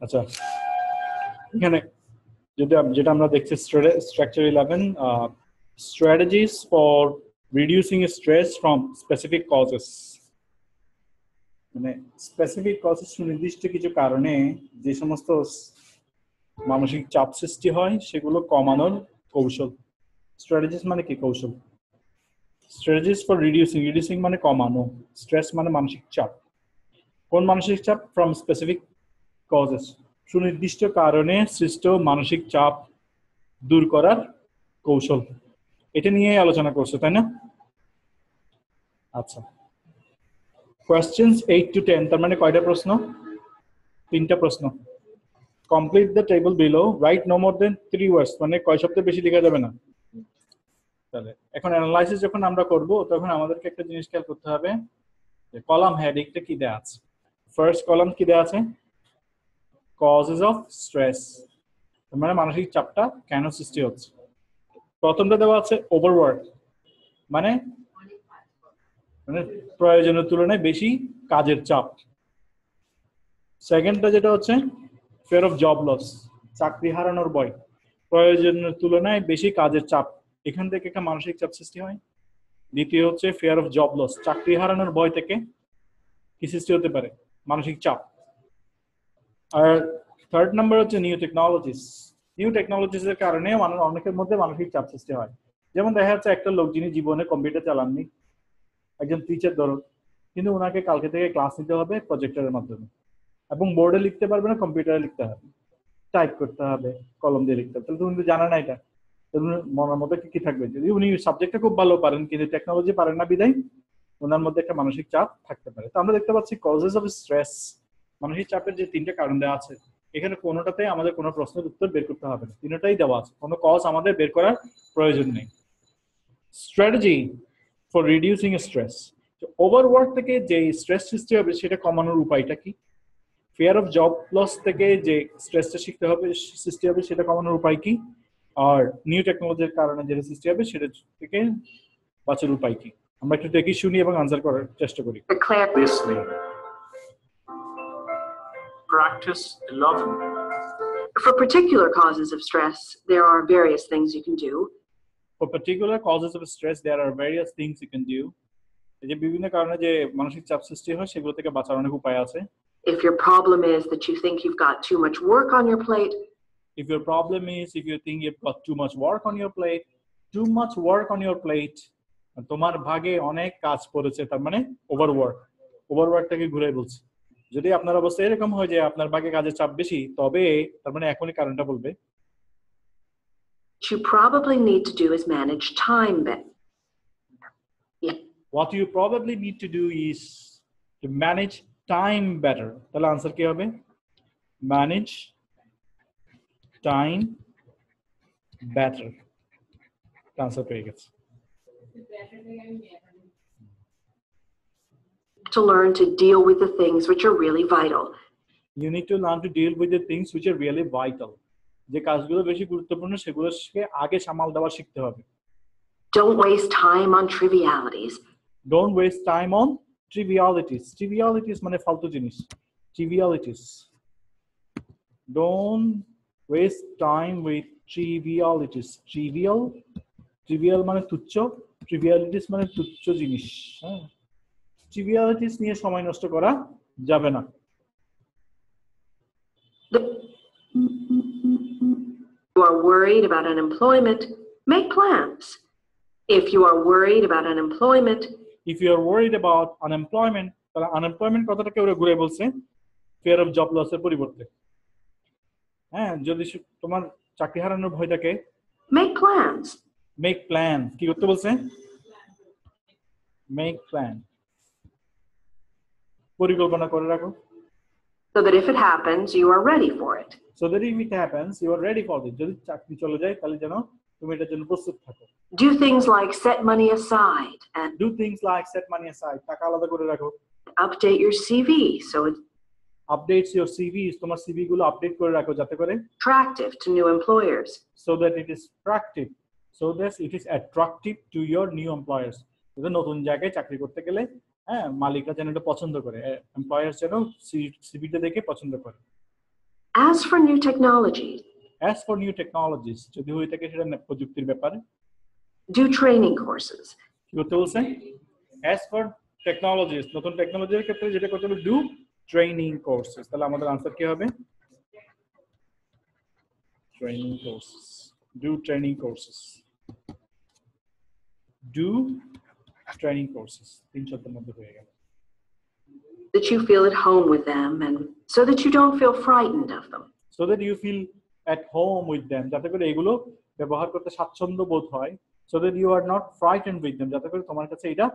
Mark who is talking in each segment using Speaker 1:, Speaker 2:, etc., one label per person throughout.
Speaker 1: আচ্ছা, এখানে যেটা আমরা দেখছি structure 11, strategies for reducing stress from specific causes. মানে স্পেসিফিক কজেস, সুনির্দিষ্ট কিছু কারণে যে সমস্ত মানসিক চাপ সৃষ্টি হয় সেগুলো কমানোর কৌশল। স্ট্র্যাটেজিস মানে কি? কৌশল। স্ট্র্যাটেজিস ফর রিডিউসিং মানে কমানো, স্ট্রেস মানে মানসিক চাপ। কোন মানসিক চাপ? ফ্রম স্পেসিফিক কজেস, সুনির্দিষ্ট কারণে সৃষ্ট মানসিক চাপ দূর করার কৌশল। এটা নিয়ে আলোচনা করছো, তাই না? আচ্ছা, কোয়েশ্চেন্স 8 to 10, তার মানে কয়টা প্রশ্ন? 3টা প্রশ্ন। Complete the table below, write no more than 3 words, মানে কয় শব্দের বেশি লেখা যাবে না। তাহলে এখন অ্যানালাইসিস যখন আমরা করব তখন আমাদেরকে একটা জিনিস খেয়াল করতে হবে যে কলাম হেডিংটা কি দেয়া আছে। ফার্স্ট কলাম কি দেয়া আছে? কজেস অফ স্ট্রেস, মানে মানসিক চাপটা কেন সৃষ্টি হচ্ছে। প্রথমটা দেওয়া আছে ওভারওয়ার্ক, মানে প্রয়োজনের তুলনায় বেশি কাজের চাপ। সেকেন্ডটা যেটা হচ্ছে ফিয়ার অফ জব লস, চাকরি হারানোর ভয়। প্রয়োজনের তুলনায় বেশি কাজের চাপ, এখান থেকে একটা মানসিক চাপ সৃষ্টি হয়। দ্বিতীয় হচ্ছে ফিয়ার অফ জব লস, চাকরি হারানোর ভয় থেকে কি সৃষ্টি হতে পারে? মানসিক চাপ। আর থার্ড নাম্বার হচ্ছে নিউ টেকনোলজিস। নিউ টেকনোলজিস এর কারণে অনেকের মধ্যে মানসিক চাপ সৃষ্টি হয়। যেমন দেখা যাচ্ছে একটা লোক যিনি জীবনে কম্পিউটার চালাননি, একজন টিচার ধরো, কিন্তু ওনাকে কালকে থেকে ক্লাস নিতে হবে প্রজেক্টরের মাধ্যমে, এবং বোর্ডে লিখতে পারবে না, কম্পিউটারে লিখতে হবে, টাইপ করতে হবে, কলম দিয়ে লিখতে হবে। তাহলে তো উনি জানা না এটা, মনের মধ্যে কি থাকবে? যদি উনি সাবজেক্টটা খুব ভালো পারেন কিন্তু টেকনোলজি পারেন না বিদায় ওনার মধ্যে একটা মানসিক চাপ থাকতে পারে। তো আমরা দেখতে পাচ্ছি কজেস অফ স্ট্রেস, মানসিক চাপের যে 3টা কারণ দেওয়া আছে, এখানে কোনোটাতে আমাদের কোনো প্রশ্নের উত্তর বের করতে হবে না, 3টাই দেওয়া আছে, কোনো কজ আমাদের বের করার প্রয়োজন নেই। Strategy for reducing stress, overwork থেকে যে স্ট্রেস সৃষ্টি হবে সেটা কমানোর উপায়টা কি? ফিয়ার অফ জব লস থেকে যে স্ট্রেসটা সৃষ্টি হবে সেটা কমানোর উপায় কি? আর নিউ টেকনোলজির কারণে যেটা সৃষ্টি হবে সেটা থেকে বাঁচার উপায় কি? আমরা একটু দেখি, শুনি এবং আনসার করার চেষ্টা করি।
Speaker 2: Listening. Practice 11.
Speaker 3: For particular causes of stress, there are various things you can do.
Speaker 1: For particular causes of stress, there are various things you can do. এই যে বিভিন্ন কারণে যে মানসিক চাপ সৃষ্টি হয় সেগুলো থেকে বাঁচার অনেক উপায় আছে।
Speaker 3: If your problem is that you think you've got too much work on your plate,
Speaker 1: if your problem is if you think you've got too much work on your plate, তোমার ভাগে অনেক কাজ পড়েছে, তার মানে ওভারওয়ার্কটাকে ঘুরে বলছে। যদি আপনার অবস্থা এরকম হয় যে আপনার ভাগে কাজের চাপ বেশি, তবে তার মানে এখনই কারণটা বলবে।
Speaker 3: you probably need to do is manage time better.
Speaker 1: What you probably need to do is to manage time better. তাহলে আনসার কি হবে? Manage time better. আনসার পেয়ে গেছে।
Speaker 3: To learn to deal with the things which are really vital.
Speaker 1: You need to learn to deal with the things which are really vital. যে কাজগুলো বেশি গুরুত্বপূর্ণ সেগুলোকে আগে সামাল দেওয়া শিখতে হবে।
Speaker 3: Don't waste time on trivialities.
Speaker 1: Don't waste time on trivialities. Trivialities মানে ফালতু জিনিস। Trivialities. Don't waste time with trivialities. Trivial মানে তুচ্ছ, trivialities মানে তুচ্ছ জিনিস। হ্যাঁ, trivialities নিয়ে সময় নষ্ট করা যাবে না।
Speaker 3: You are worried about unemployment, make plans. If you are worried about unemployment, তাহলে আনএমপ্লয়মেন্ট কথাটাকে ওরা ঘুরে বলছে ফিয়ার অফ জব লসের পরিবর্তে। হ্যাঁ, যদি তোমার চাকরি হারানোর ভয় থাকে, make plans.
Speaker 1: কি করতে বলছে? make plan, পরিকল্পনা করে রাখো।
Speaker 3: So that if it happens, you are ready for it.
Speaker 1: যদি চাকরি চলে যায় তাহলে যেন তুমি এটার জন্য প্রস্তুত থাকো।
Speaker 3: Do things like set money aside and
Speaker 1: টাকা আলাদা করে রাখো।
Speaker 3: update your CV so it
Speaker 1: updates your CV, তোমার CV গুলো আপডেট করে রাখো যাতে করে
Speaker 3: attractive to new employers.
Speaker 1: so that it is attractive to your new employers. নতুন জায়গায় চাকরি করতে গেলে হ্যাঁ, মালিকরা যেন এটা পছন্দ করে, এমপ্লয়ার্স যেন সিভিটা দেখে পছন্দ করে।
Speaker 3: As for new technologies,
Speaker 1: As for new technologies, যদি হয়ে থাকে সেটা প্রযুক্তির ব্যাপারে
Speaker 3: do training courses.
Speaker 1: কি করতে বলছে? As for technologies, নতুন টেকনোলজির ক্ষেত্রে যেটা করতে হবে do training courses. তাহলে আমাদের आंसर কি হবে? Training courses. Do training courses. Do training courses. তিন শব্দের মধ্যে হয়ে গেল।
Speaker 3: That you feel at home with them and so that you don't feel frightened of them.
Speaker 1: So that you feel at home with them, যাতে করে এগুলো ব্যবহার করতে স্বাচ্ছন্দ্য বোধ হয়, so that you are not frightened with them, যাতে করে তোমার কাছে এটা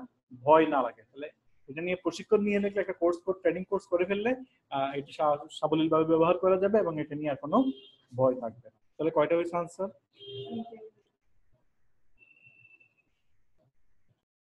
Speaker 1: ভয় না লাগে। তাহলে এটা নিয়ে প্রশিক্ষণ নিয়ে দেখলে একটা কোর্স ট্রেনিং কোর্স করে ফেললে এটা সাবলীলভাবে ব্যবহার করা যাবে এবং এটা নিয়ে আর কোনো ভয় থাকবে না। তাহলে কয়টা হয়েছে আনসার?